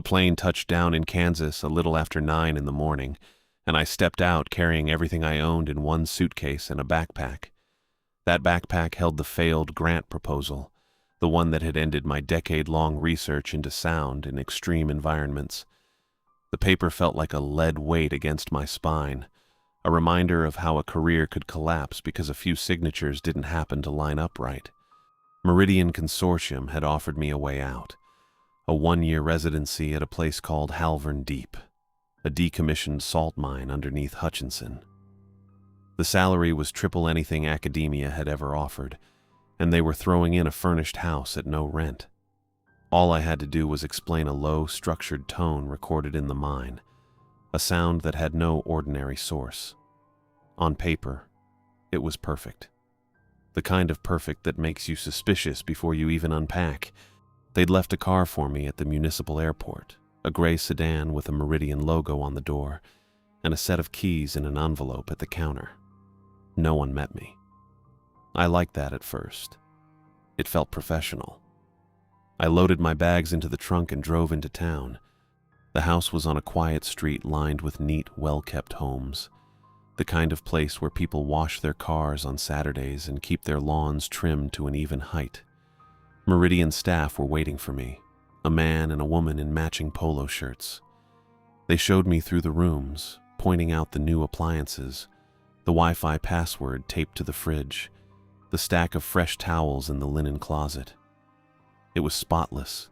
plane touched down in Kansas a little after 9 in the morning, and I stepped out carrying everything I owned in one suitcase and a backpack. That backpack held the failed grant proposal, the one that had ended my decade-long research into sound in extreme environments. The paper felt like a lead weight against my spine, a reminder of how a career could collapse because a few signatures didn't happen to line up right. Meridian Consortium had offered me a way out, a 1-year residency at a place called Halvern Deep, a decommissioned salt mine underneath Hutchinson. The salary was triple anything academia had ever offered, and they were throwing in a furnished house at no rent. All I had to do was explain a low, structured tone recorded in the mine, a sound that had no ordinary source. On paper, it was perfect. The kind of perfect that makes you suspicious before you even unpack. They'd left a car for me at the municipal airport, a gray sedan with a Meridian logo on the door, and a set of keys in an envelope at the counter. No one met me. I liked that at first. It felt professional. I loaded my bags into the trunk and drove into town. The house was on a quiet street lined with neat, well-kept homes, the kind of place where people wash their cars on Saturdays and keep their lawns trimmed to an even height. Meridian staff were waiting for me, a man and a woman in matching polo shirts. They showed me through the rooms, pointing out the new appliances, the Wi-Fi password taped to the fridge, the stack of fresh towels in the linen closet. It was spotless.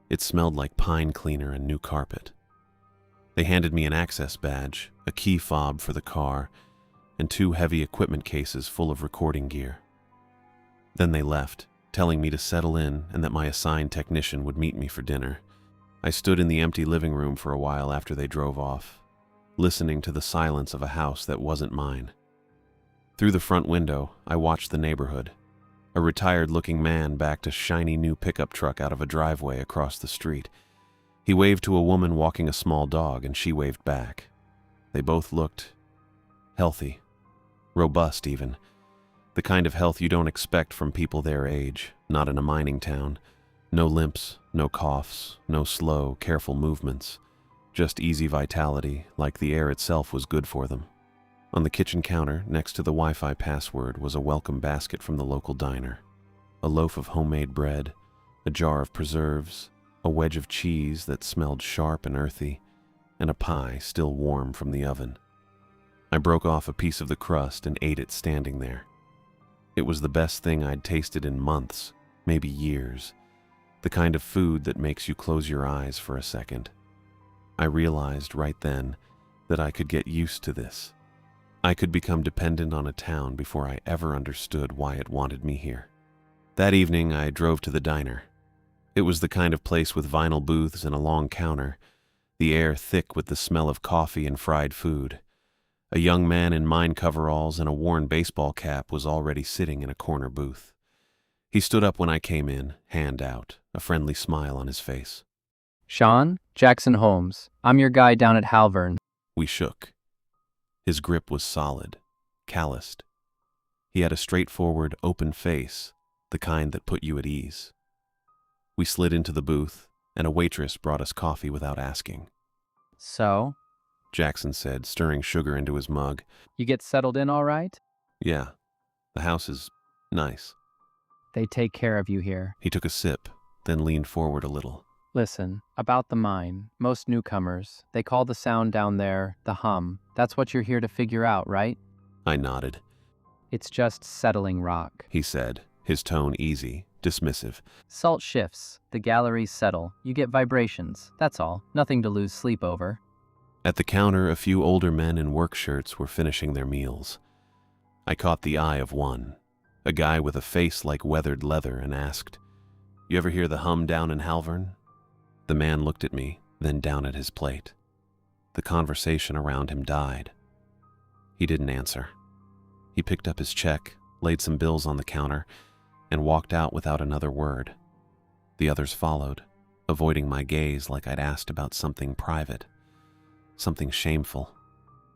It smelled like pine cleaner and new carpet. They handed me an access badge, a key fob for the car, and 2 heavy equipment cases full of recording gear. Then they left, telling me to settle in and that my assigned technician would meet me for dinner. I stood in the empty living room for a while after they drove off, listening to the silence of a house that wasn't mine. Through the front window, I watched the neighborhood. A retired-looking man backed a shiny new pickup truck out of a driveway across the street. He waved to a woman walking a small dog, and she waved back. They both looked healthy, robust even, the kind of health you don't expect from people their age, not in a mining town. No limps, no coughs, no slow, careful movements, just easy vitality, like the air itself was good for them. On the kitchen counter, next to the Wi-Fi password, was a welcome basket from the local diner. A loaf of homemade bread, a jar of preserves, a wedge of cheese that smelled sharp and earthy, and a pie still warm from the oven. I broke off a piece of the crust and ate it standing there. It was the best thing I'd tasted in months, maybe years, the kind of food that makes you close your eyes for a second. I realized right then that I could get used to this. I could become dependent on a town before I ever understood why it wanted me here. That evening, I drove to the diner. It was the kind of place with vinyl booths and a long counter, the air thick with the smell of coffee and fried food. A young man in mine coveralls and a worn baseball cap was already sitting in a corner booth. He stood up when I came in, hand out, a friendly smile on his face. Sean, Jackson Holmes, I'm your guy down at Halvern. We shook. His grip was solid, calloused. He had a straightforward, open face, the kind that put you at ease. We slid into the booth, and a waitress brought us coffee without asking. So, Jackson said, stirring sugar into his mug. you get settled in all right? Yeah, the house is nice. They take care of you here. He took a sip, then leaned forward a little. Listen, about the mine, most newcomers, they call the sound down there the hum. That's what you're here to figure out, right? I nodded. It's just settling rock. He said, his tone easy, dismissive. Salt shifts, the galleries settle, you get vibrations, that's all, nothing to lose sleep over. At the counter, a few older men in work shirts were finishing their meals. I caught the eye of one, a guy with a face like weathered leather, and asked, "You ever hear the hum down in Halvern?" The man looked at me, then down at his plate. The conversation around him died. He didn't answer. He picked up his check, laid some bills on the counter, and walked out without another word. The others followed, avoiding my gaze like I'd asked about something private, something shameful.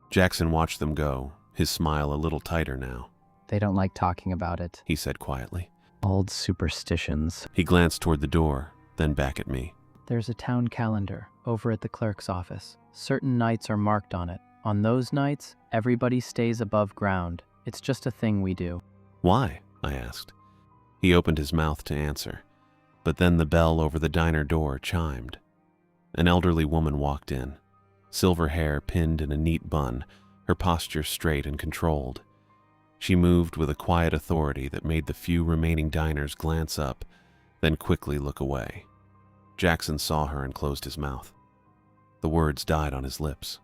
Jackson watched them go, his smile a little tighter now. They don't like talking about it. He said quietly. Old superstitions. He glanced toward the door, then back at me. There's a town calendar over at the clerk's office. Certain nights are marked on it. On those nights, everybody stays above ground. It's just a thing we do. Why? I asked. He opened his mouth to answer, but then the bell over the diner door chimed. An elderly woman walked in, silver hair pinned in a neat bun, her posture straight and controlled. She moved with a quiet authority that made the few remaining diners glance up, then quickly look away. Jackson saw her and closed his mouth. The words died on his lips.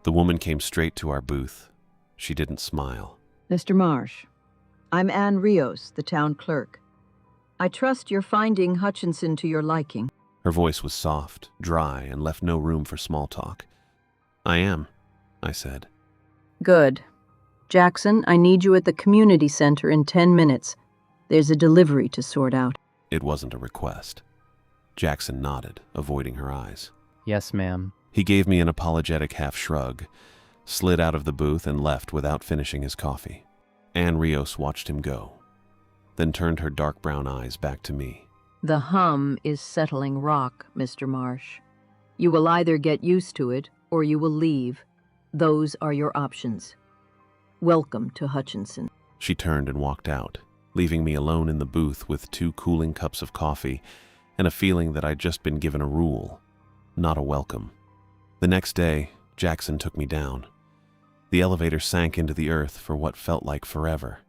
The woman came straight to our booth. She didn't smile. Mr. Marsh, I'm Ann Rios, the town clerk. I trust you're finding Hutchinson to your liking. Her voice was soft, dry, and left no room for small talk. I am, I said. Good. Jackson, I need you at the community center in 10 minutes. There's a delivery to sort out. It wasn't a request. Jackson nodded, avoiding her eyes. Yes, ma'am. He gave me an apologetic half shrug, slid out of the booth, and left without finishing his coffee. Ann Rios watched him go, then turned her dark brown eyes back to me. The hum is settling rock, Mr. Marsh. You will either get used to it or you will leave. Those are your options. Welcome to Hutchinson. She turned and walked out, leaving me alone in the booth with 2 cooling cups of coffee and a feeling that I'd just been given a rule, not a welcome. The next day, Jackson took me down. The elevator sank into the earth for what felt like forever.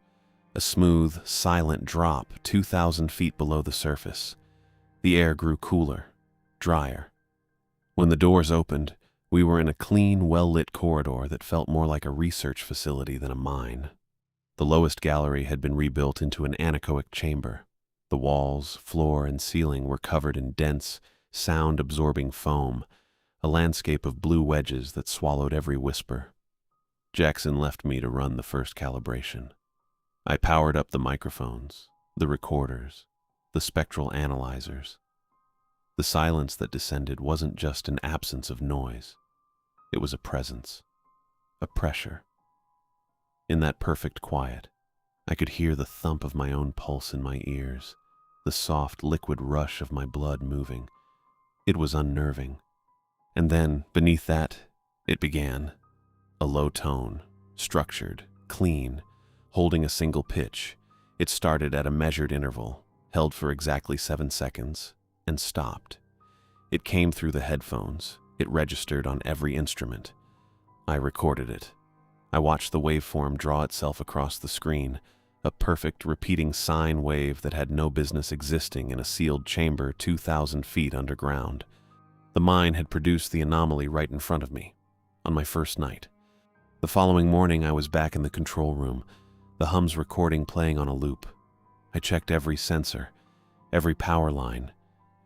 A smooth, silent drop 2,000 feet below the surface. The air grew cooler, drier. When the doors opened, we were in a clean, well-lit corridor that felt more like a research facility than a mine. The lowest gallery had been rebuilt into an anechoic chamber. The walls, floor, and ceiling were covered in dense, sound-absorbing foam, a landscape of blue wedges that swallowed every whisper. Jackson left me to run the first calibration. I powered up the microphones, the recorders, the spectral analyzers. The silence that descended wasn't just an absence of noise. It was a presence, a pressure. In that perfect quiet, I could hear the thump of my own pulse in my ears, the soft, liquid rush of my blood moving. It was unnerving. And then, beneath that, it began. A low tone, structured, clean, holding a single pitch. It started at a measured interval, held for exactly 7 seconds, and stopped. It came through the headphones. It registered on every instrument. I recorded it. I watched the waveform draw itself across the screen, a perfect repeating sine wave that had no business existing in a sealed chamber 2,000 feet underground. The mine had produced the anomaly right in front of me, on my first night. The following morning, I was back in the control room, the hum's recording playing on a loop. I checked every sensor, every power line,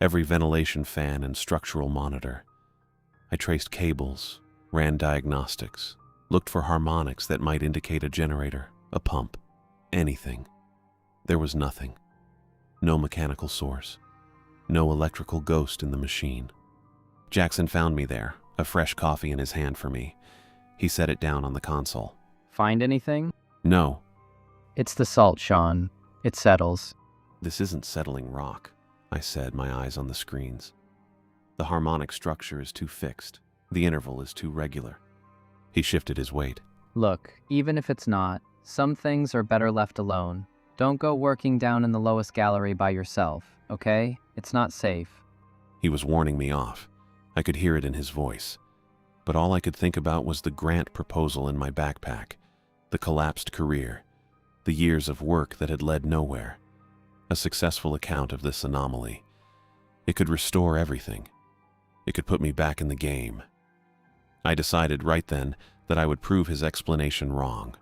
every ventilation fan and structural monitor. I traced cables, ran diagnostics, looked for harmonics that might indicate a generator, a pump, anything. There was nothing. No mechanical source. No electrical ghost in the machine. Jackson found me there, a fresh coffee in his hand for me. He set it down on the console. Find anything? No. It's the salt, Sean. It settles. This isn't settling rock, I said, my eyes on the screens. The harmonic structure is too fixed. The interval is too regular. He shifted his weight. Look, even if it's not, some things are better left alone. Don't go working down in the lowest gallery by yourself, okay? It's not safe. He was warning me off. I could hear it in his voice. But all I could think about was the grant proposal in my backpack, the collapsed career, the years of work that had led nowhere. A successful account of this anomaly. It could restore everything. It could put me back in the game. I decided right then that I would prove his explanation wrong.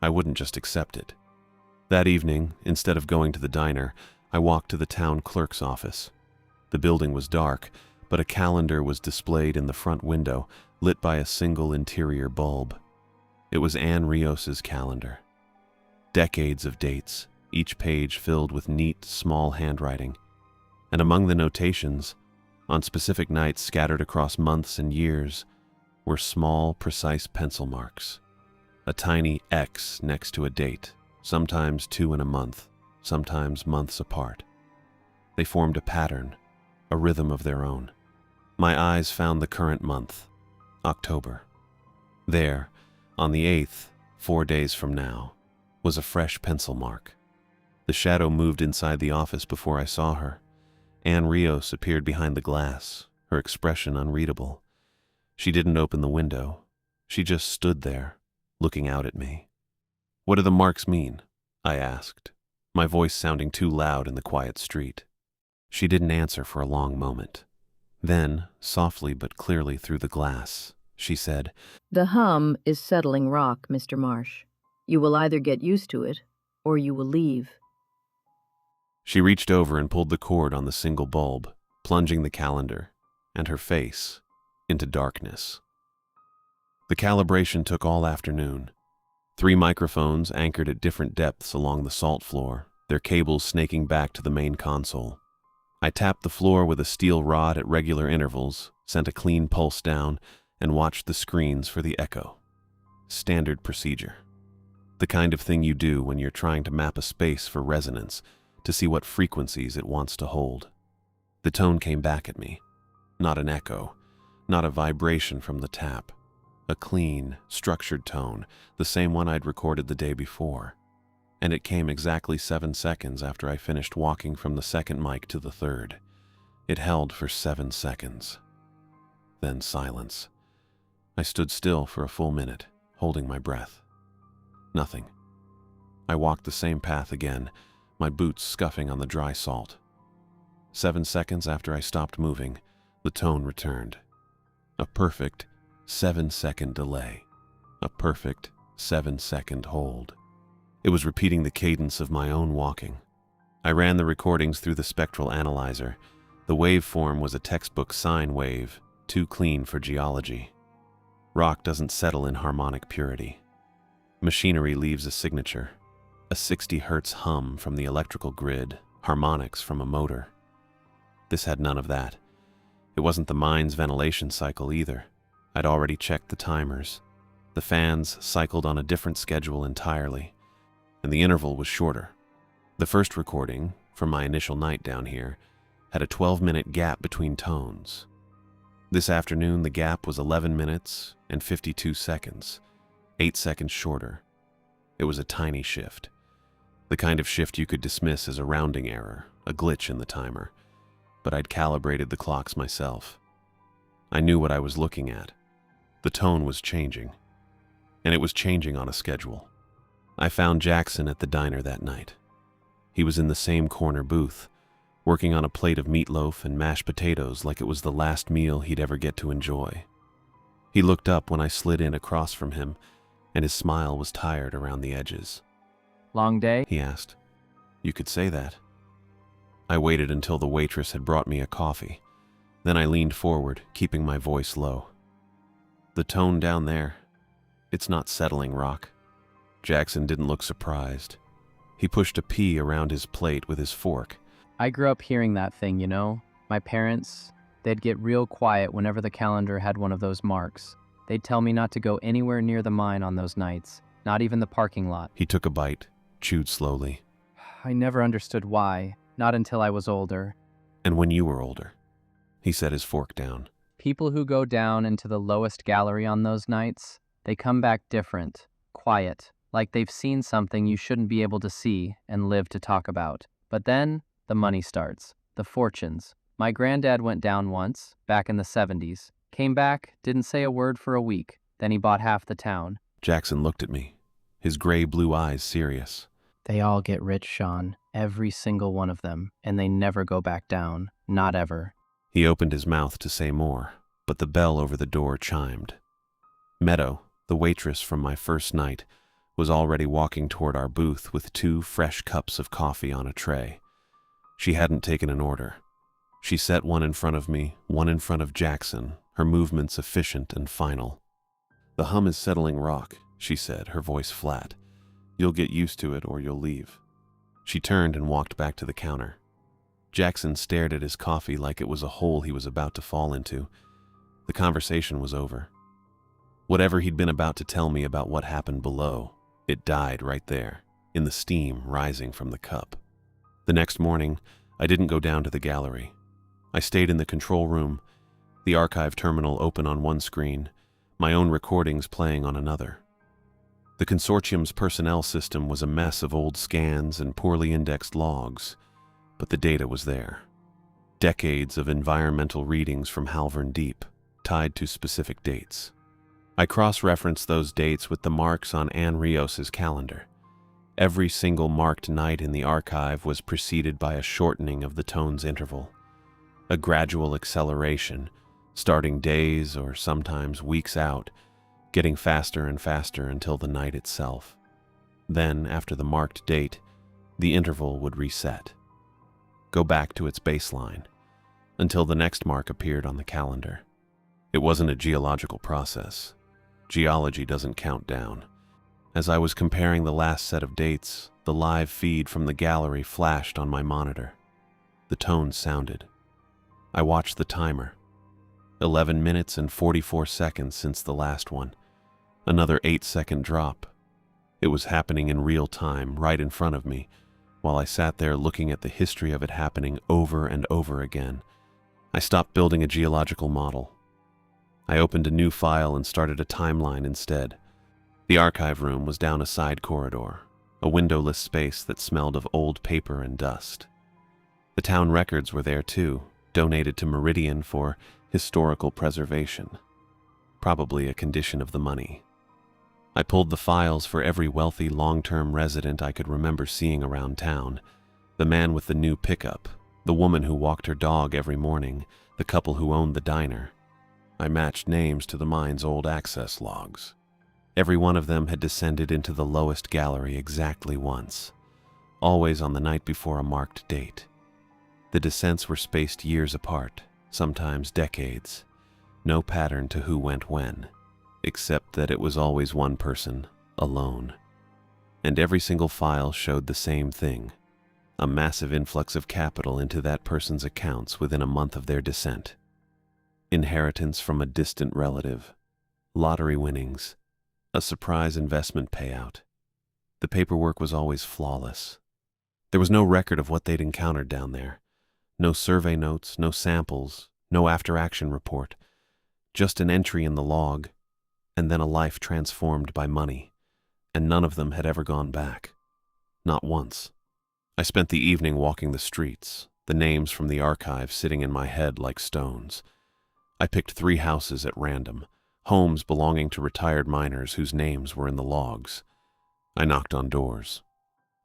I wouldn't just accept it. That evening, instead of going to the diner, I walked to the town clerk's office. The building was dark, but a calendar was displayed in the front window, lit by a single interior bulb. It was Ann Rios's calendar. Decades of dates, each page filled with neat, small handwriting. And among the notations, on specific nights scattered across months and years, were small, precise pencil marks. A tiny X next to a date, sometimes 2 in a month, sometimes months apart. They formed a pattern, a rhythm of their own. My eyes found the current month, October. There, on the 8th, 4 days from now, was a fresh pencil mark. The shadow moved inside the office before I saw her. Anne Rios appeared behind the glass, her expression unreadable. She didn't open the window. She just stood there, looking out at me. "What do the marks mean?" I asked, my voice sounding too loud in the quiet street. She didn't answer for a long moment. Then, softly but clearly through the glass, she said, The hum is settling rock, Mr. Marsh. You will either get used to it, or you will leave. She reached over and pulled the cord on the single bulb, plunging the calendar, and her face, into darkness. The calibration took all afternoon. 3 microphones anchored at different depths along the salt floor, their cables snaking back to the main console. I tapped the floor with a steel rod at regular intervals, sent a clean pulse down, and watched the screens for the echo. Standard procedure. The kind of thing you do when you're trying to map a space for resonance to see what frequencies it wants to hold. The tone came back at me. Not an echo, not a vibration from the tap. A clean, structured tone, the same one I'd recorded the day before. And it came exactly 7 seconds after I finished walking from the second mic to the third. It held for 7 seconds. Then silence. I stood still for a full minute, holding my breath. Nothing. I walked the same path again, my boots scuffing on the dry salt. 7 seconds after I stopped moving, the tone returned. A perfect 7-second delay. A perfect 7-second hold. It was repeating the cadence of my own walking. I ran the recordings through the spectral analyzer. The waveform was a textbook sine wave, too clean for geology. Rock doesn't settle in harmonic purity. Machinery leaves a signature, a 60 hertz hum from the electrical grid, harmonics from a motor. This had none of that. It wasn't the mine's ventilation cycle either. I'd already checked the timers. The fans cycled on a different schedule entirely, and the interval was shorter. The first recording, from my initial night down here, had a 12-minute gap between tones. This afternoon, the gap was 11 minutes and 52 seconds, 8 seconds shorter. It was a tiny shift, the kind of shift you could dismiss as a rounding error, a glitch in the timer, but I'd calibrated the clocks myself. I knew what I was looking at. The tone was changing, and it was changing on a schedule. I found Jackson at the diner that night. He was in the same corner booth, working on a plate of meatloaf and mashed potatoes like it was the last meal he'd ever get to enjoy. He looked up when I slid in across from him, and his smile was tired around the edges. Long day? He asked. You could say that. I waited until the waitress had brought me a coffee. Then I leaned forward, keeping my voice low. The tone down there, it's not settling rock. Jackson didn't look surprised. He pushed a pea around his plate with his fork. I grew up hearing that thing, you know? My parents, they'd get real quiet whenever the calendar had one of those marks. They'd tell me not to go anywhere near the mine on those nights, not even the parking lot. He took a bite, chewed slowly. I never understood why, not until I was older. And when you were older? He set his fork down. People who go down into the lowest gallery on those nights, they come back different, quiet, like they've seen something you shouldn't be able to see and live to talk about. But then, the money starts, the fortunes. My granddad went down once, back in the 70s. Came back, didn't say a word for a week. Then he bought half the town. Jackson looked at me, his gray-blue eyes serious. They all get rich, Sean. Every single one of them. And they never go back down. Not ever. He opened his mouth to say more, but the bell over the door chimed. Meadow, the waitress from my first night, was already walking toward our booth with 2 fresh cups of coffee on a tray. She hadn't taken an order. She set one in front of me, one in front of Jackson, her movements efficient and final. The hum is settling rock, she said, her voice flat. You'll get used to it or you'll leave. She turned and walked back to the counter. Jackson stared at his coffee like it was a hole he was about to fall into. The conversation was over. Whatever he'd been about to tell me about what happened below, it died right there, in the steam rising from the cup. The next morning, I didn't go down to the gallery. I stayed in the control room, the archive terminal open on one screen, my own recordings playing on another. The consortium's personnel system was a mess of old scans and poorly indexed logs, but the data was there. Decades of environmental readings from Halvern Deep, tied to specific dates. I cross-referenced those dates with the marks on Anne Rios's calendar. Every single marked night in the archive was preceded by a shortening of the tone's interval, a gradual acceleration, starting days or sometimes weeks out, getting faster and faster until the night itself. Then, after the marked date, the interval would reset, go back to its baseline, until the next mark appeared on the calendar. It wasn't a geological process. Geology doesn't count down. As I was comparing the last set of dates, the live feed from the gallery flashed on my monitor. The tone sounded. I watched the timer. 11 minutes and 44 seconds since the last one. Another 8-second drop. It was happening in real time, right in front of me, while I sat there looking at the history of it happening over and over again. I stopped building a geological model. I opened a new file and started a timeline instead. The archive room was down a side corridor, a windowless space that smelled of old paper and dust. The town records were there too, donated to Meridian for historical preservation. Probably a condition of the money. I pulled the files for every wealthy long-term resident I could remember seeing around town. The man with the new pickup, the woman who walked her dog every morning, the couple who owned the diner. I matched names to the mine's old access logs. Every one of them had descended into the lowest gallery exactly once, always on the night before a marked date. The descents were spaced years apart, sometimes decades. No pattern to who went when, except that it was always one person, alone. And every single file showed the same thing, a massive influx of capital into that person's accounts within a month of their descent. Inheritance from a distant relative, lottery winnings, a surprise investment payout. The paperwork was always flawless. There was no record of what they'd encountered down there. No survey notes, no samples, no after-action report. Just an entry in the log, and then a life transformed by money. And none of them had ever gone back. Not once. I spent the evening walking the streets, the names from the archive sitting in my head like stones. I picked 3 houses at random, homes belonging to retired miners whose names were in the logs. I knocked on doors.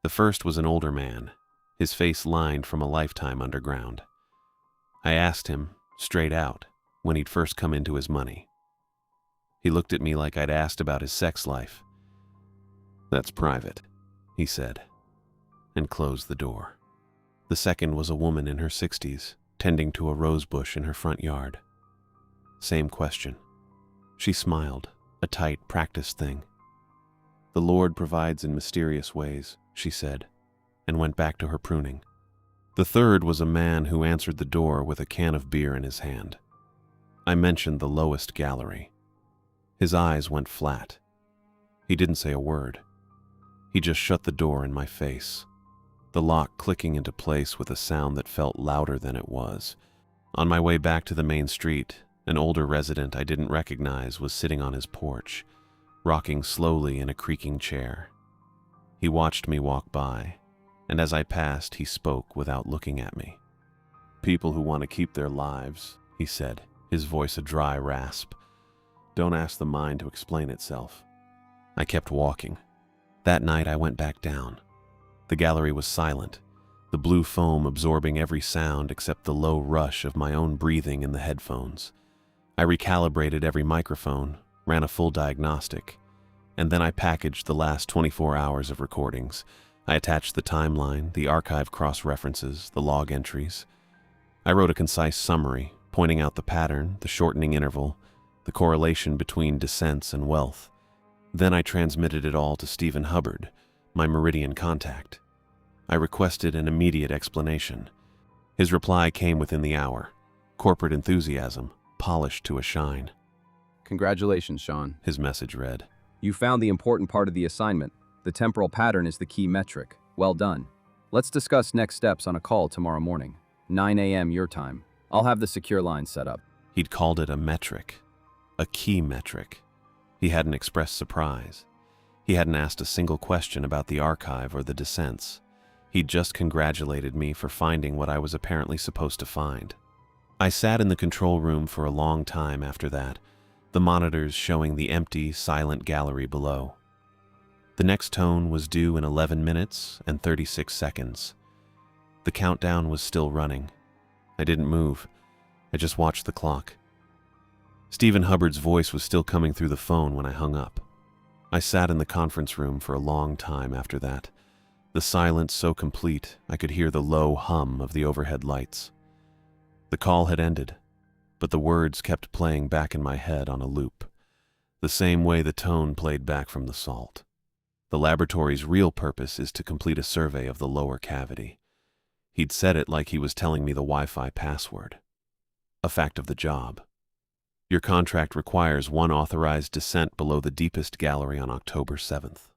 The first was an older man, his face lined from a lifetime underground. I asked him, straight out, when he'd first come into his money. He looked at me like I'd asked about his sex life. "That's private," he said, and closed the door. The second was a woman in her 60s, tending to a rose bush in her front yard. Same question. She smiled, a tight, practiced thing. "The Lord provides in mysterious ways," she said, and went back to her pruning. The third was a man who answered the door with a can of beer in his hand. I mentioned the lowest gallery. His eyes went flat. He didn't say a word. He just shut the door in my face, the lock clicking into place with a sound that felt louder than it was. On my way back to the main street, an older resident I didn't recognize was sitting on his porch, rocking slowly in a creaking chair. He watched me walk by, and as I passed, he spoke without looking at me. "People who want to keep their lives," he said, his voice a dry rasp. "Don't ask the mind to explain itself." I kept walking. That night I went back down. The gallery was silent, the blue foam absorbing every sound except the low rush of my own breathing in the headphones. I recalibrated every microphone, ran a full diagnostic, and then I packaged the last 24 hours of recordings. I attached the timeline, the archive cross-references, the log entries. I wrote a concise summary, pointing out the pattern, the shortening interval, the correlation between descents and wealth. Then I transmitted it all to Stephen Hubbard, my Meridian contact. I requested an immediate explanation. His reply came within the hour. Corporate enthusiasm, polished to a shine. "Congratulations, Sean," his message read. "You found the important part of the assignment. The temporal pattern is the key metric. Well done. Let's discuss next steps on a call tomorrow morning, 9 a.m. your time." I'll have the secure line set up. He'd called it a metric, a key metric. He hadn't expressed surprise. He hadn't asked a single question about the archive or the descents. He'd just congratulated me for finding what I was apparently supposed to find. I sat in the control room for a long time after that, the monitors showing the empty, silent gallery below. The next tone was due in 11 minutes and 36 seconds. The countdown was still running. I didn't move. I just watched the clock. Stephen Hubbard's voice was still coming through the phone when I hung up. I sat in the conference room for a long time after that, the silence so complete I could hear the low hum of the overhead lights. The call had ended, but the words kept playing back in my head on a loop, the same way the tone played back from the salt. The laboratory's real purpose is to complete a survey of the lower cavity. He'd said it like he was telling me the Wi-Fi password. A fact of the job. Your contract requires one authorized descent below the deepest gallery on October 7th,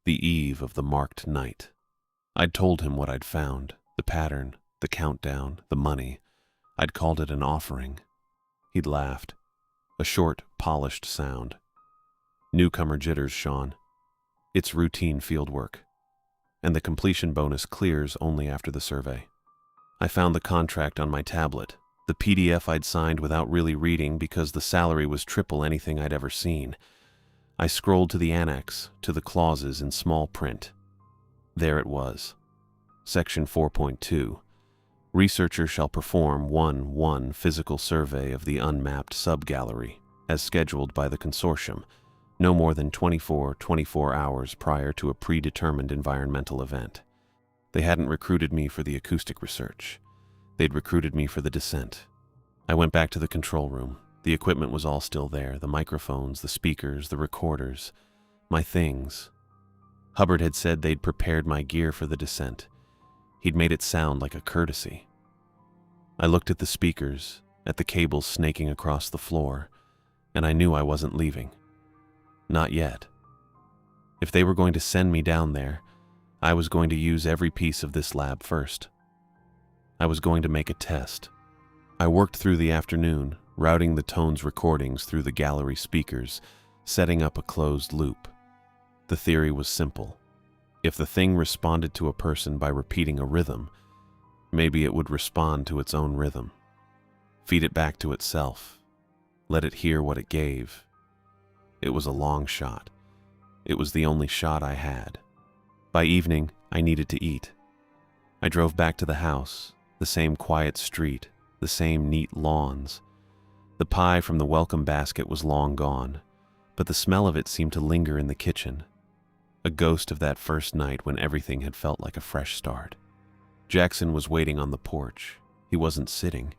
the eve of the marked night. I'd told him what I'd found, the pattern, the countdown, the money. I'd called it an offering. He'd laughed. A short, polished sound. Newcomer jitters, Sean. It's routine field work. And the completion bonus clears only after the survey. I found the contract on my tablet, the PDF I'd signed without really reading because the salary was triple anything I'd ever seen. I scrolled to the annex, to the clauses in small print. There it was. Section 4.2. Researcher shall perform 1 physical survey of the unmapped subgallery, as scheduled by the consortium, no more than 24 hours prior to a predetermined environmental event. They hadn't recruited me for the acoustic research. They'd recruited me for the descent. I went back to the control room. The equipment was all still there, the microphones, the speakers, the recorders, my things. Hubbard had said they'd prepared my gear for the descent. He'd made it sound like a courtesy. I looked at the speakers, at the cables snaking across the floor, and I knew I wasn't leaving. Not yet. If they were going to send me down there, I was going to use every piece of this lab first. I was going to make a test. I worked through the afternoon, routing the tone's recordings through the gallery speakers, setting up a closed loop. The theory was simple. If the thing responded to a person by repeating a rhythm, maybe it would respond to its own rhythm. Feed it back to itself. Let it hear what it gave. It was a long shot. It was the only shot I had. By evening, I needed to eat. I drove back to the house, the same quiet street, the same neat lawns. The pie from the welcome basket was long gone, but the smell of it seemed to linger in the kitchen. A ghost of that first night when everything had felt like a fresh start. Jackson was waiting on the porch. He wasn't sitting.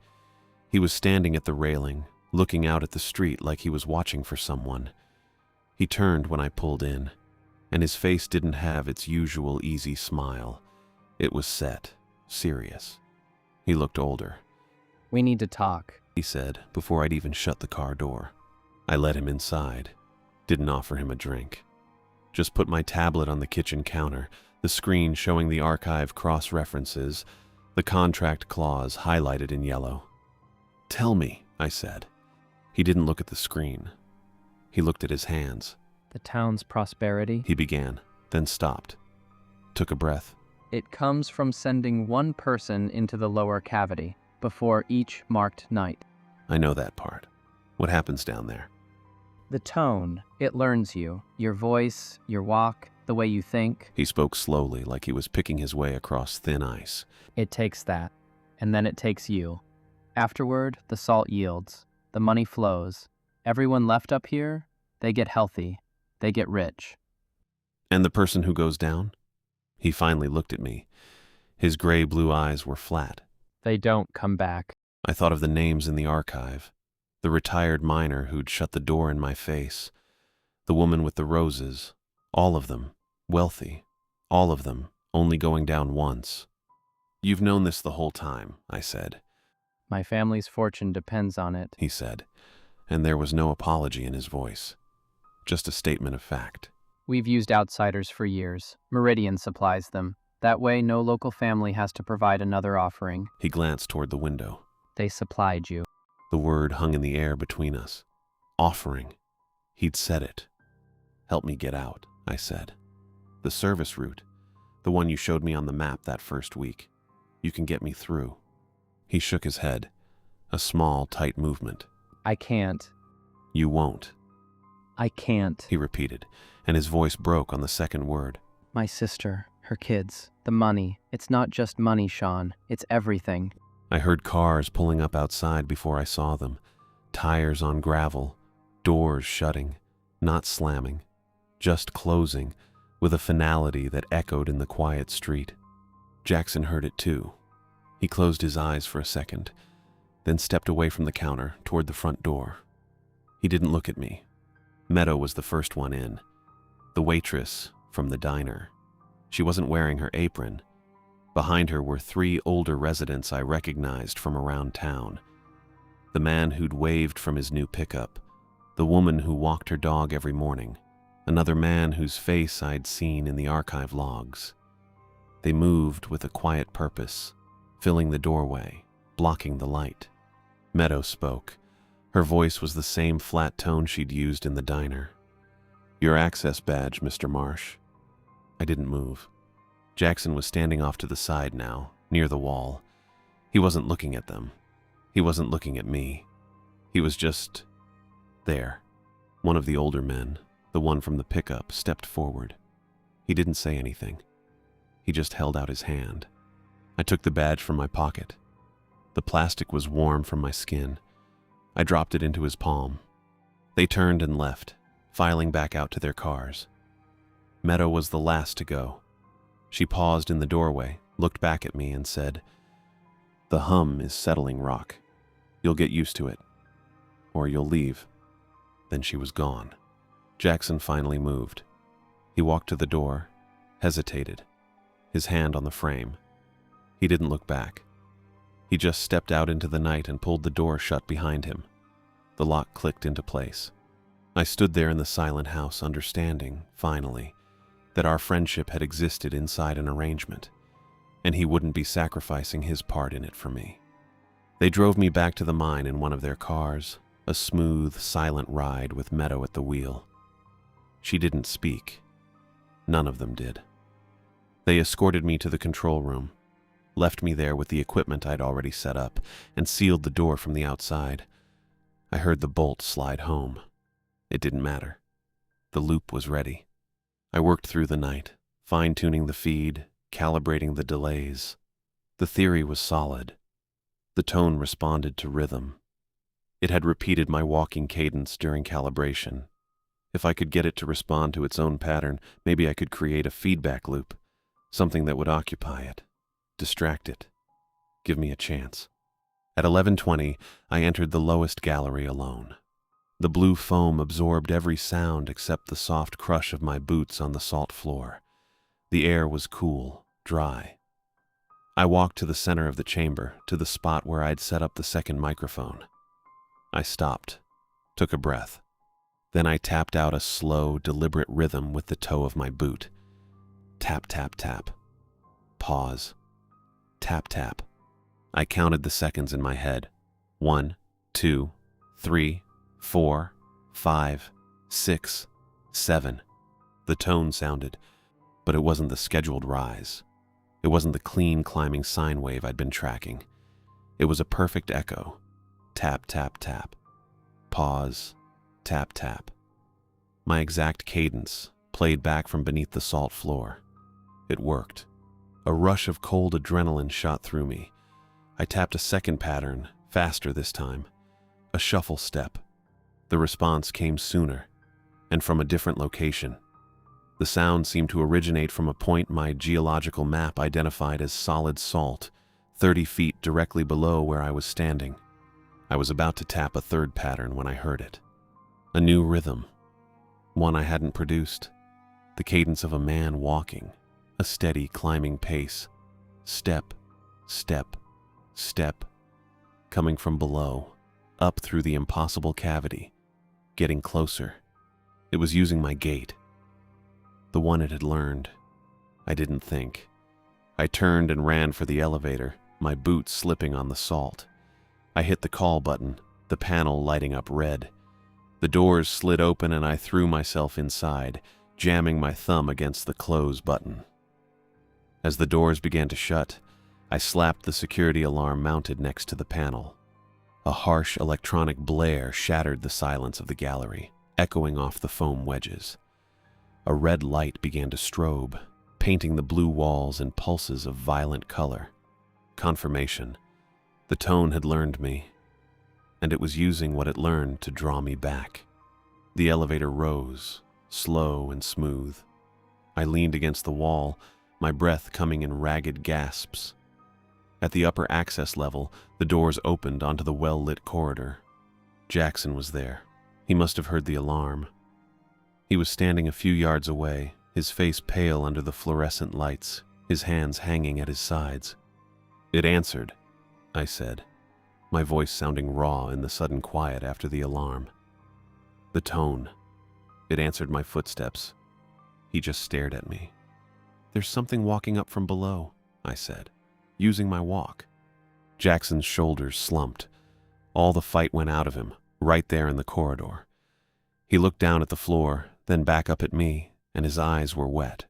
He was standing at the railing, looking out at the street like he was watching for someone. He turned when I pulled in, and his face didn't have its usual easy smile. It was set, serious. He looked older. We need to talk, He said before I'd even shut the car door. I let him inside. Didn't offer him a drink. Just put my tablet on the kitchen counter, the screen showing the archive cross-references, the contract clause highlighted in yellow. Tell me, I said. He didn't look at the screen. He looked at his hands. The town's prosperity, He began, then stopped. Took a breath. it comes from sending one person into the lower cavity before each marked night. I know that part. What happens down there? The tone, it learns you, your voice, your walk, the way you think. He spoke slowly, like he was picking his way across thin ice. It takes that, and then it takes you. Afterward, the salt yields, the money flows. Everyone left up here, they get healthy, they get rich. And the person who goes down? He finally looked at me. His gray-blue eyes were flat. They don't come back. I thought of the names in the archive. The retired miner who'd shut the door in my face. The woman with the roses. All of them. Wealthy. All of them. Only going down once. You've known this the whole time, I said. My family's fortune depends on it. He said, and there was no apology in his voice. Just a statement of fact. We've used outsiders for years. Meridian supplies them. That way, no local family has to provide another offering. He glanced toward the window. They supplied you. The word hung in the air between us. Offering. He'd said it. Help me get out, I said. The service route. The one you showed me on the map that first week. You can get me through. He shook his head. A small, tight movement. I can't. You won't, I can't. he repeated, and his voice broke on the second word. My sister, her kids, the money. It's not just money, Sean. It's everything. I heard cars pulling up outside before I saw them. Tires on gravel, doors shutting, not slamming, just closing, with a finality that echoed in the quiet street. Jackson heard it too. He closed his eyes for a second, then stepped away from the counter toward the front door. He didn't look at me. Meadow was the first one in. The waitress from the diner. She wasn't wearing her apron. Behind her were 3 older residents I recognized from around town. The man who'd waved from his new pickup. The woman who walked her dog every morning. Another man whose face I'd seen in the archive logs. They moved with a quiet purpose, filling the doorway, blocking the light. Meadow spoke. Her voice was the same flat tone she'd used in the diner. Your access badge, Mr. Marsh. I didn't move. Jackson was standing off to the side now, near the wall. He wasn't looking at them. He wasn't looking at me. He was just there. One of the older men, the one from the pickup, stepped forward. He didn't say anything. He just held out his hand. I took the badge from my pocket. The plastic was warm from my skin. I dropped it into his palm. They turned and left, filing back out to their cars. Meadow was the last to go. She paused in the doorway, looked back at me, and said, The hum is settling, Rock. You'll get used to it. Or you'll leave. Then she was gone. Jackson finally moved. He walked to the door, hesitated, his hand on the frame. He didn't look back. He just stepped out into the night and pulled the door shut behind him. The lock clicked into place. I stood there in the silent house, understanding, finally, that our friendship had existed inside an arrangement, and he wouldn't be sacrificing his part in it for me. They drove me back to the mine in one of their cars, a smooth, silent ride with Meadow at the wheel. She didn't speak. None of them did. They escorted me to the control room, left me there with the equipment I'd already set up, and sealed the door from the outside. I heard the bolt slide home. It didn't matter. The loop was ready. I worked through the night, fine-tuning the feed, calibrating the delays. The theory was solid. The tone responded to rhythm. It had repeated my walking cadence during calibration. If I could get it to respond to its own pattern, maybe I could create a feedback loop, something that would occupy it, distract it, give me a chance. At 11:20, I entered the lowest gallery alone. The blue foam absorbed every sound except the soft crush of my boots on the salt floor. The air was cool, dry. I walked to the center of the chamber, to the spot where I'd set up the second microphone. I stopped, took a breath. Then I tapped out a slow, deliberate rhythm with the toe of my boot. Tap, tap, tap. Pause. Tap, tap. I counted the seconds in my head. 1, 2, 3, 4, 5, 6, 7. The tone sounded, but it wasn't the scheduled rise. It wasn't the clean climbing sine wave I'd been tracking. It was a perfect echo. Tap, tap, tap. Pause. Tap, tap. My exact cadence, played back from beneath the salt floor. It worked. A rush of cold adrenaline shot through me. I tapped a second pattern, faster this time. A shuffle step. The response came sooner, and from a different location. The sound seemed to originate from a point my geological map identified as solid salt, 30 feet directly below where I was standing. I was about to tap a third pattern when I heard it. A new rhythm. One I hadn't produced. The cadence of a man walking, a steady climbing pace. Step, step, step. Coming from below, up through the impossible cavity, getting closer. It was using my gait. The one it had learned. I didn't think. I turned and ran for the elevator, my boots slipping on the salt. I hit the call button, the panel lighting up red. The doors slid open and I threw myself inside, jamming my thumb against the close button. As the doors began to shut, I slapped the security alarm mounted next to the panel. A harsh electronic blare shattered the silence of the gallery, echoing off the foam wedges. A red light began to strobe, painting the blue walls in pulses of violent color. Confirmation. The tone had learned me, and it was using what it learned to draw me back. The elevator rose, slow and smooth. I leaned against the wall, my breath coming in ragged gasps. At the upper access level, the doors opened onto the well-lit corridor. Jackson was there. He must have heard the alarm. He was standing a few yards away, his face pale under the fluorescent lights, his hands hanging at his sides. "It answered," I said, my voice sounding raw in the sudden quiet after the alarm. The tone. It answered my footsteps. He just stared at me. "There's something walking up from below," I said, using my walk. Jackson's shoulders slumped. All the fight went out of him, right there in the corridor. He looked down at the floor, then back up at me, and his eyes were wet.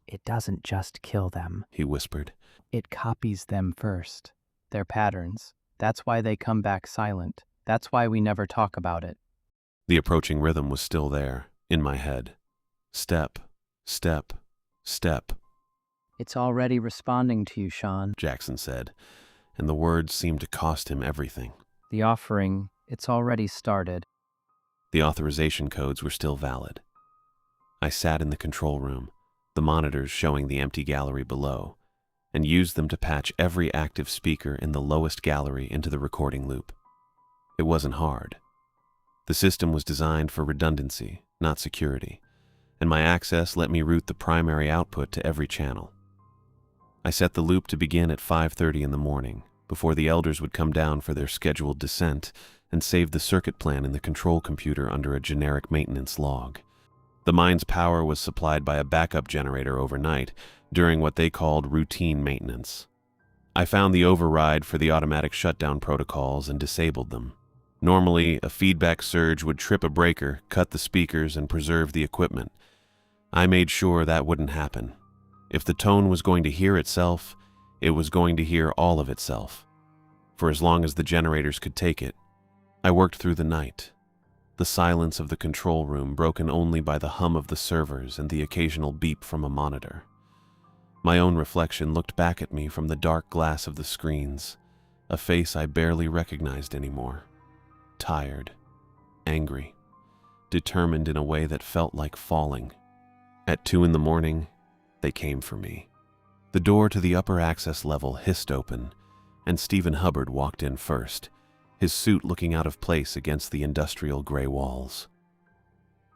It doesn't just kill them. He whispered. It copies them first. Their patterns. That's why they come back silent. That's why we never talk about it. The approaching rhythm was still there, in my head. Step, step, step. It's already responding to you, Sean. Jackson said, and the words seemed to cost him everything. The offering, it's already started. The authorization codes were still valid. I sat in the control room, the monitors showing the empty gallery below, and used them to patch every active speaker in the lowest gallery into the recording loop. It wasn't hard. The system was designed for redundancy, not security, and my access let me route the primary output to every channel. I set the loop to begin at 5:30 in the morning, before the elders would come down for their scheduled descent, and save the circuit plan in the control computer under a generic maintenance log. The mine's power was supplied by a backup generator overnight, during what they called routine maintenance. I found the override for the automatic shutdown protocols and disabled them. Normally, a feedback surge would trip a breaker, cut the speakers, and preserve the equipment. I made sure that wouldn't happen. If the tone was going to hear itself, it was going to hear all of itself. For as long as the generators could take it, I worked through the night. The silence of the control room broken only by the hum of the servers and the occasional beep from a monitor. My own reflection looked back at me from the dark glass of the screens, a face I barely recognized anymore. Tired, angry, determined in a way that felt like falling. At 2 in the morning, they came for me. The door to the upper access level hissed open, and Stephen Hubbard walked in first, his suit looking out of place against the industrial gray walls.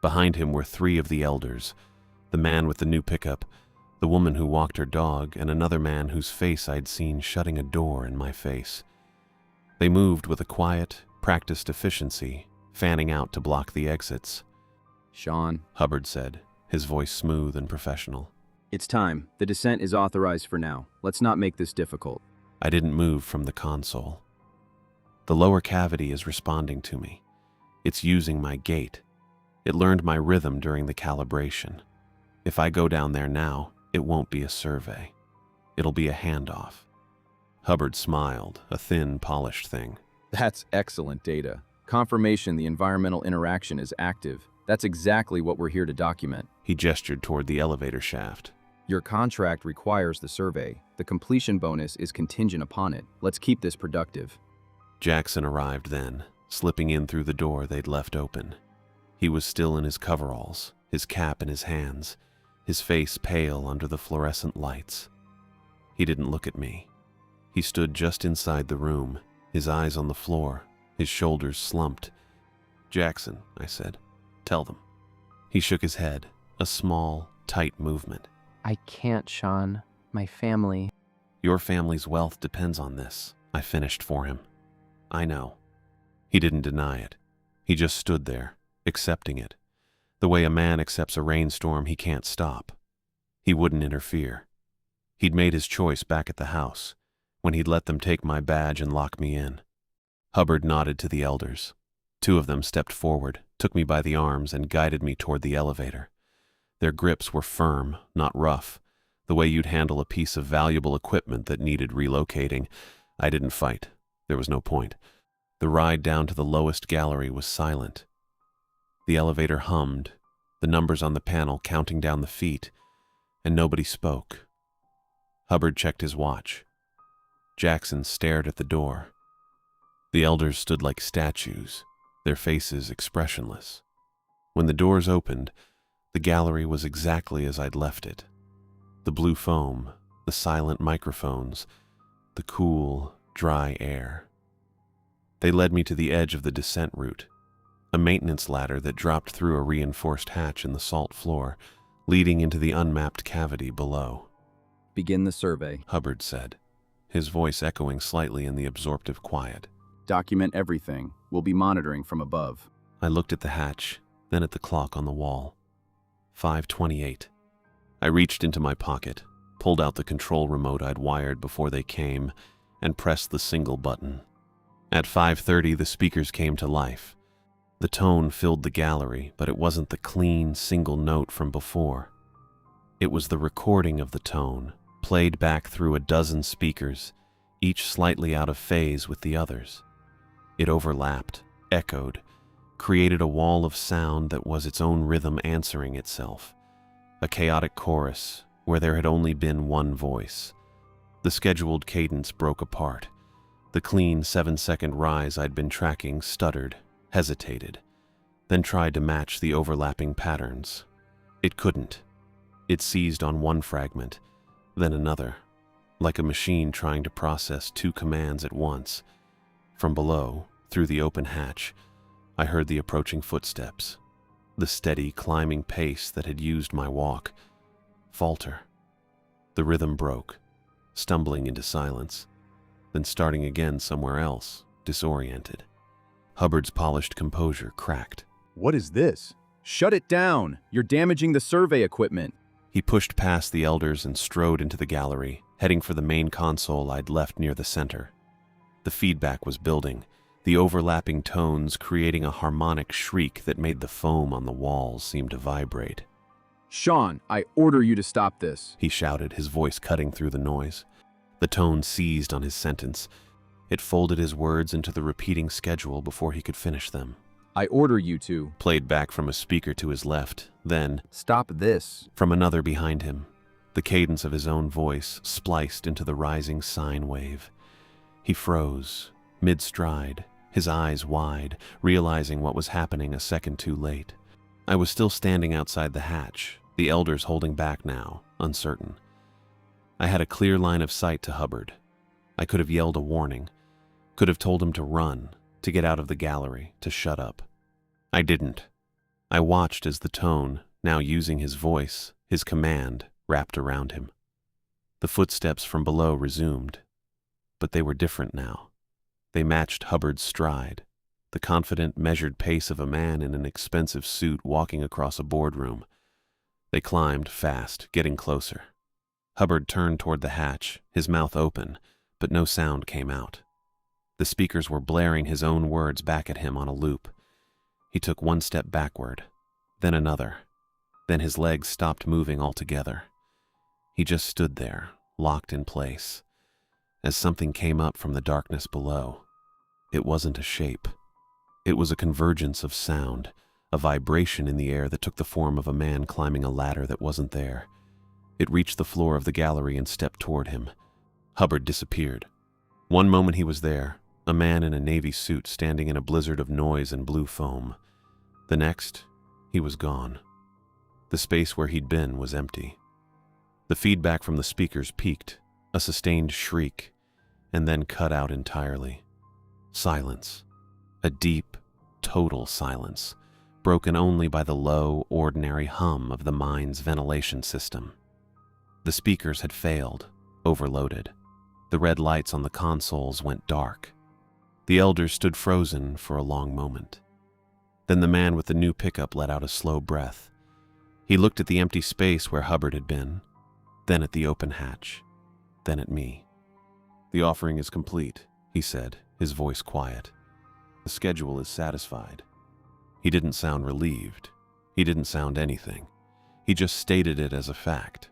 Behind him were 3 of the elders, the man with the new pickup, the woman who walked her dog, and another man whose face I'd seen shutting a door in my face. They moved with a quiet, practiced efficiency, fanning out to block the exits. "Sean, Hubbard said, his voice smooth and professional. it's time. The descent is authorized for now. Let's not make this difficult." I didn't move from the console. The lower cavity is responding to me. It's using my gait. It learned my rhythm during the calibration. If I go down there now, it won't be a survey. It'll be a handoff. Hubbard smiled, a thin, polished thing. That's excellent data. Confirmation the environmental interaction is active. That's exactly what we're here to document. He gestured toward the elevator shaft. Your contract requires the survey. The completion bonus is contingent upon it. Let's keep this productive. Jackson arrived then, slipping in through the door they'd left open. He was still in his coveralls, his cap in his hands, his face pale under the fluorescent lights. He didn't look at me. He stood just inside the room, his eyes on the floor, his shoulders slumped. "Jackson," I said, "tell them." He shook his head, a small, tight movement. I can't, Sean. My family. "Your family's wealth depends on this," I finished for him. "I know." He didn't deny it. He just stood there, accepting it, the way a man accepts a rainstorm he can't stop. He wouldn't interfere. He'd made his choice back at the house, when he'd let them take my badge and lock me in. Hubbard nodded to the elders. Two of them stepped forward, took me by the arms, and guided me toward the elevator. Their grips were firm, not rough, the way you'd handle a piece of valuable equipment that needed relocating. I didn't fight. There was no point. The ride down to the lowest gallery was silent. The elevator hummed, the numbers on the panel counting down the feet, and nobody spoke. Hubbard checked his watch. Jackson stared at the door. The elders stood like statues, their faces expressionless. When the doors opened, the gallery was exactly as I'd left it. The blue foam, the silent microphones, the cool, dry air. They led me to the edge of the descent route, a maintenance ladder that dropped through a reinforced hatch in the salt floor, leading into the unmapped cavity below. Begin the survey. Hubbard said, his voice echoing slightly in the absorptive quiet. Document everything. We'll be monitoring from above. I looked at the hatch, then at the clock on the wall. 5:28. I reached into my pocket, pulled out the control remote I'd wired before they came, and pressed the single button. At 5:30, the speakers came to life. The tone filled the gallery, but it wasn't the clean, single note from before. It was the recording of the tone, played back through a dozen speakers, each slightly out of phase with the others. It overlapped, echoed, created a wall of sound that was its own rhythm answering itself. A chaotic chorus where there had only been one voice. The scheduled cadence broke apart. The clean 7-second rise I'd been tracking stuttered, hesitated, then tried to match the overlapping patterns. It couldn't. It seized on one fragment, then another, like a machine trying to process two commands at once. From below, through the open hatch, I heard the approaching footsteps, the steady climbing pace that had used my walk, falter. The rhythm broke, stumbling into silence, then starting again somewhere else, disoriented. Hubbard's polished composure cracked. What is this? Shut it down! You're damaging the survey equipment. He pushed past the elders and strode into the gallery, heading for the main console I'd left near the center. The feedback was building, the overlapping tones creating a harmonic shriek that made the foam on the walls seem to vibrate. Sean, I order you to stop this. He shouted, his voice cutting through the noise. The tone seized on his sentence. It folded his words into the repeating schedule before he could finish them. I order you to. Played back from a speaker to his left, then, Stop this. from another behind him. The cadence of his own voice spliced into the rising sine wave. He froze, mid-stride, his eyes wide, realizing what was happening a second too late. I was still standing outside the hatch, the elders holding back now, uncertain. I had a clear line of sight to Hubbard. I could have yelled a warning, could have told him to run, to get out of the gallery, to shut up. I didn't. I watched as the tone, now using his voice, his command, wrapped around him. The footsteps from below resumed, but they were different now. They matched Hubbard's stride, the confident, measured pace of a man in an expensive suit walking across a boardroom. They climbed fast, getting closer. Hubbard turned toward the hatch, his mouth open, but no sound came out. The speakers were blaring his own words back at him on a loop. He took one step backward, then another. Then his legs stopped moving altogether. He just stood there, locked in place, as something came up from the darkness below. It wasn't a shape. It was a convergence of sound, a vibration in the air that took the form of a man climbing a ladder that wasn't there. It reached the floor of the gallery and stepped toward him. Hubbard disappeared. One moment he was there, a man in a navy suit standing in a blizzard of noise and blue foam. The next, he was gone. The space where he'd been was empty. The feedback from the speakers peaked, a sustained shriek, and then cut out entirely. Silence. A deep, total silence, broken only by the low, ordinary hum of the mine's ventilation system. The speakers had failed, overloaded. The red lights on the consoles went dark. The elders stood frozen for a long moment. Then the man with the new pickup let out a slow breath. He looked at the empty space where Hubbard had been, then at the open hatch, then at me. "The offering is complete," he said, his voice quiet. The schedule is satisfied. He didn't sound relieved. He didn't sound anything. He just stated it as a fact.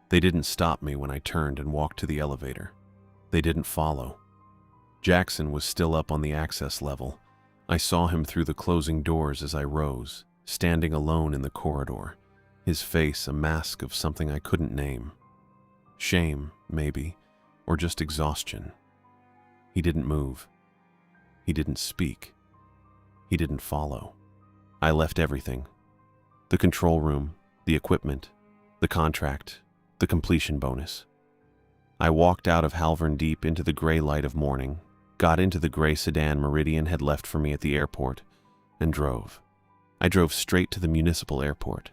They didn't stop me when I turned and walked to the elevator. They didn't follow. Jackson was still up on the access level. I saw him through the closing doors as I rose, standing alone in the corridor, his face a mask of something I couldn't name. Shame, maybe, or just exhaustion. He didn't move. He didn't speak. He didn't follow. I left everything. The control room, the equipment, the contract, the completion bonus. I walked out of Halvern Deep into the gray light of morning, got into the gray sedan Meridian had left for me at the airport, and drove. I drove straight to the municipal airport,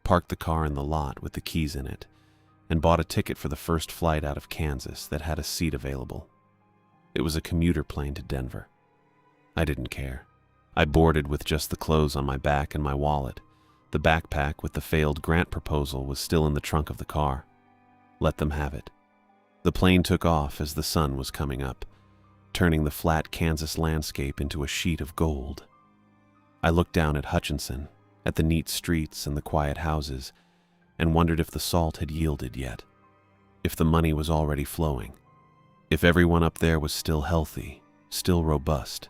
parked the car in the lot with the keys in it, and bought a ticket for the first flight out of Kansas that had a seat available. It was a commuter plane to Denver. I didn't care. I boarded with just the clothes on my back and my wallet. The backpack with the failed grant proposal was still in the trunk of the car. Let them have it. The plane took off as the sun was coming up, turning the flat Kansas landscape into a sheet of gold. I looked down at Hutchinson, at the neat streets and the quiet houses, and wondered if the salt had yielded yet, if the money was already flowing, if everyone up there was still healthy, still robust,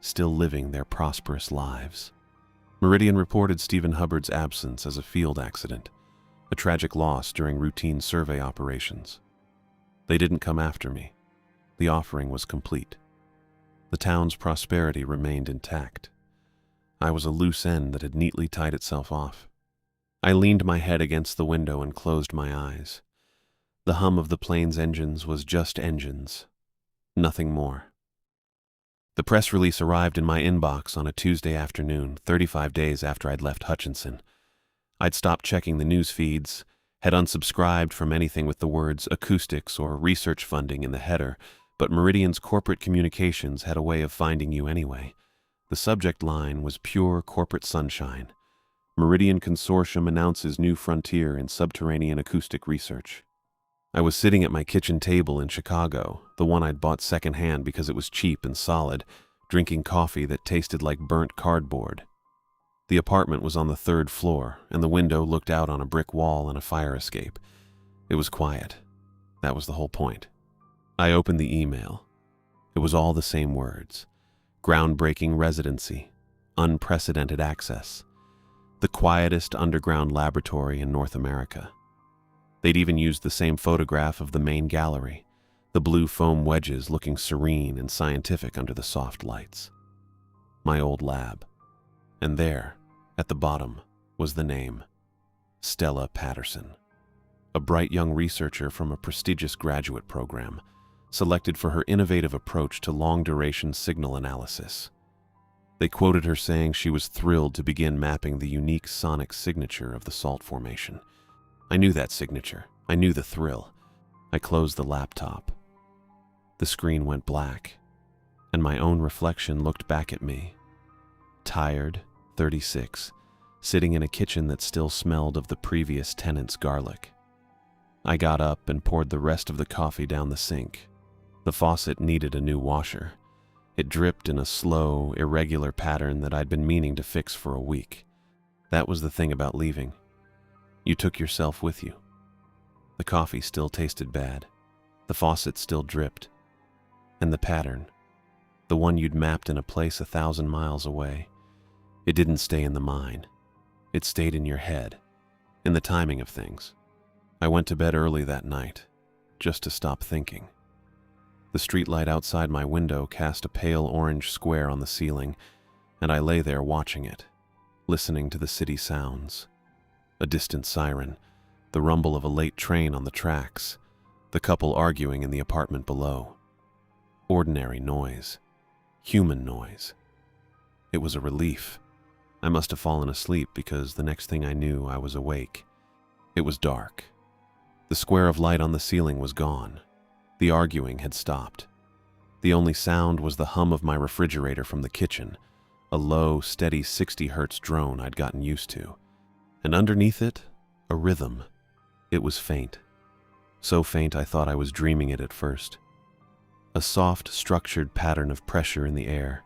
still living their prosperous lives. Meridian reported Stephen Hubbard's absence as a field accident, a tragic loss during routine survey operations. They didn't come after me. The offering was complete. The town's prosperity remained intact. I was a loose end that had neatly tied itself off. I leaned my head against the window and closed my eyes. The hum of the plane's engines was just engines, nothing more. The press release arrived in my inbox on a Tuesday afternoon, 35 days after I'd left Hutchinson. I'd stopped checking the news feeds, had unsubscribed from anything with the words acoustics or research funding in the header, but Meridian's corporate communications had a way of finding you anyway. The subject line was pure corporate sunshine. Meridian Consortium announces new frontier in subterranean acoustic research. I was sitting at my kitchen table in Chicago, the one I'd bought secondhand because it was cheap and solid, drinking coffee that tasted like burnt cardboard. The apartment was on the 3rd floor, and the window looked out on a brick wall and a fire escape. It was quiet. That was the whole point. I opened the email. It was all the same words. Groundbreaking residency. Unprecedented access. The quietest underground laboratory in North America. They'd even used the same photograph of the main gallery, the blue foam wedges looking serene and scientific under the soft lights. My old lab. And there, at the bottom, was the name, Stella Patterson, a bright young researcher from a prestigious graduate program, selected for her innovative approach to long-duration signal analysis. They quoted her saying she was thrilled to begin mapping the unique sonic signature of the salt formation. I knew that signature. I knew the thrill. I closed the laptop. The screen went black, and my own reflection looked back at me. Tired, 36, sitting in a kitchen that still smelled of the previous tenant's garlic. I got up and poured the rest of the coffee down the sink. The faucet needed a new washer. It dripped in a slow, irregular pattern that I'd been meaning to fix for a week. That was the thing about leaving. You took yourself with you. The coffee still tasted bad. The faucet still dripped. And the pattern, the one you'd mapped in a place 1,000 miles away, it didn't stay in the mind. It stayed in your head, in the timing of things. I went to bed early that night, just to stop thinking. The streetlight outside my window cast a pale orange square on the ceiling, and I lay there watching it, listening to the city sounds. A distant siren, the rumble of a late train on the tracks, the couple arguing in the apartment below. Ordinary noise. Human noise. It was a relief. I must have fallen asleep because the next thing I knew I was awake. It was dark. The square of light on the ceiling was gone. The arguing had stopped. The only sound was the hum of my refrigerator from the kitchen, a low, steady 60 hertz drone I'd gotten used to. And underneath it, a rhythm. It was faint. So faint I thought I was dreaming it at first. A soft, structured pattern of pressure in the air,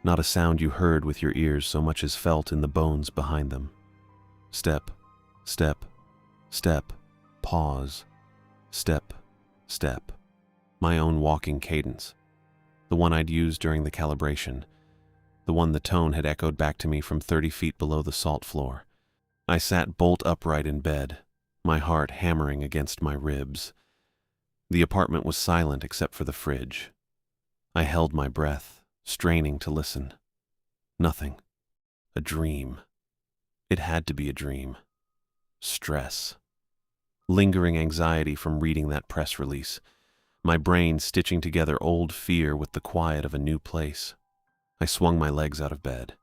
not a sound you heard with your ears so much as felt in the bones behind them. Step, step, step, pause, step, step. My own walking cadence. The one I'd used during the calibration. The one the tone had echoed back to me from 30 feet below the salt floor. I sat bolt upright in bed, my heart hammering against my ribs. The apartment was silent except for the fridge. I held my breath, straining to listen. Nothing. A dream. It had to be a dream. Stress. Lingering anxiety from reading that press release. My brain stitching together old fear with the quiet of a new place. I swung my legs out of bed,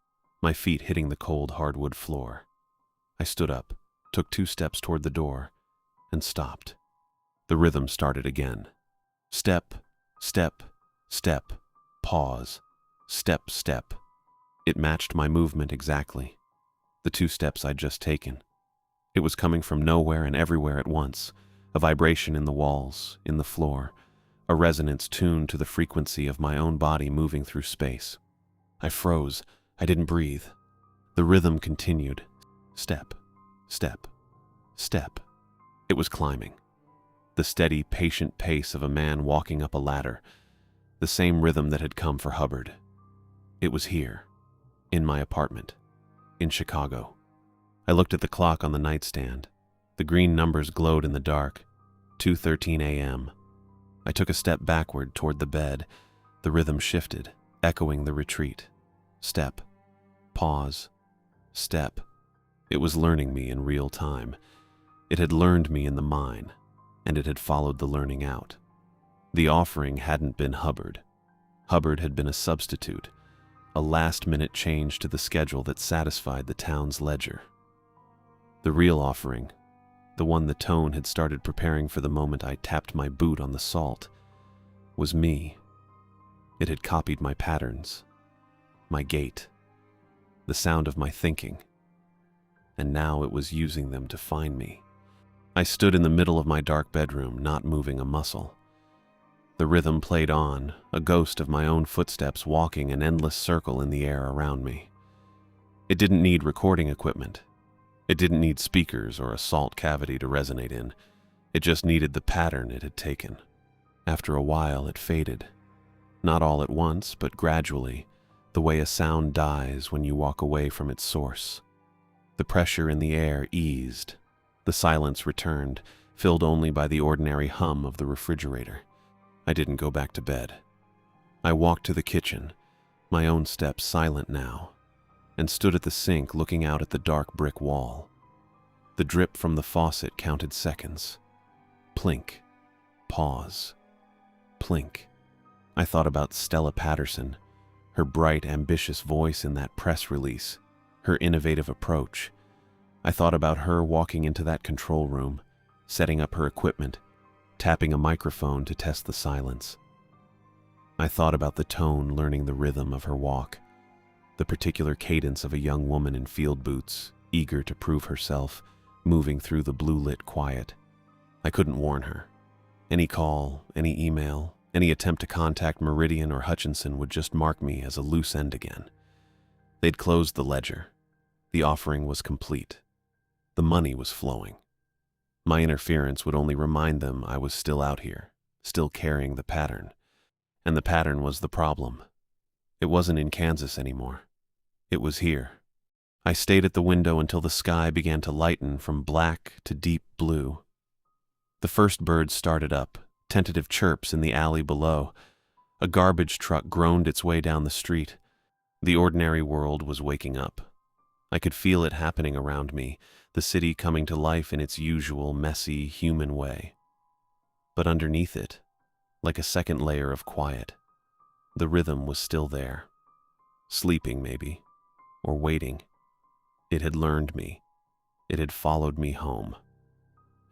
my feet hitting the cold hardwood floor. I stood up, took 2 steps toward the door, and stopped. The rhythm started again. Step, step, step, pause, step, step. It matched my movement exactly. The 2 steps I'd just taken. It was coming from nowhere and everywhere at once, a vibration in the walls, in the floor, a resonance tuned to the frequency of my own body moving through space. I froze. I didn't breathe. The rhythm continued. Step, step, step. It was climbing. The steady, patient pace of a man walking up a ladder. The same rhythm that had come for Hubbard. It was here, in my apartment, in Chicago. I looked at the clock on the nightstand. The green numbers glowed in the dark. 2:13 a.m. I took a step backward toward the bed. The rhythm shifted, echoing the retreat. Step, pause, step. It was learning me in real time. It had learned me in the mine, and it had followed the learning out. The offering hadn't been Hubbard. Hubbard had been a substitute, a last-minute change to the schedule that satisfied the town's ledger. The real offering, the one the tone had started preparing for the moment I tapped my boot on the salt, was me. It had copied my patterns, my gait, the sound of my thinking, and now it was using them to find me. I stood in the middle of my dark bedroom, not moving a muscle. The rhythm played on, a ghost of my own footsteps walking an endless circle in the air around me. It didn't need recording equipment. It didn't need speakers or a salt cavity to resonate in. It just needed the pattern it had taken. After a while, it faded. Not all at once, but gradually, the way a sound dies when you walk away from its source. The pressure in the air eased. The silence returned, filled only by the ordinary hum of the refrigerator. I didn't go back to bed. I walked to the kitchen, my own steps silent now, and stood at the sink looking out at the dark brick wall. The drip from the faucet counted seconds. Plink. Pause. Plink. I thought about Stella Patterson, her bright, ambitious voice in that press release, her innovative approach. I thought about her walking into that control room, setting up her equipment, tapping a microphone to test the silence. I thought about the tone learning the rhythm of her walk, the particular cadence of a young woman in field boots, eager to prove herself, moving through the blue-lit quiet. I couldn't warn her. Any call, any email, any attempt to contact Meridian or Hutchinson would just mark me as a loose end again. They'd closed the ledger. The offering was complete. The money was flowing. My interference would only remind them I was still out here, still carrying the pattern. And the pattern was the problem. It wasn't in Kansas anymore. It was here. I stayed at the window until the sky began to lighten from black to deep blue. The first bird started up, tentative chirps in the alley below. A garbage truck groaned its way down the street. The ordinary world was waking up. I could feel it happening around me, the city coming to life in its usual, messy, human way. But underneath it, like a second layer of quiet, the rhythm was still there. Sleeping, maybe, or waiting. It had learned me. It had followed me home.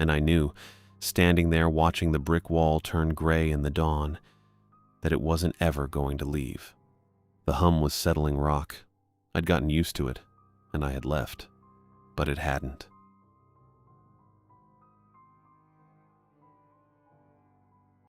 And I knew, standing there watching the brick wall turn gray in the dawn, that it wasn't ever going to leave. The hum was settling rock. I'd gotten used to it, and I had left. But it hadn't.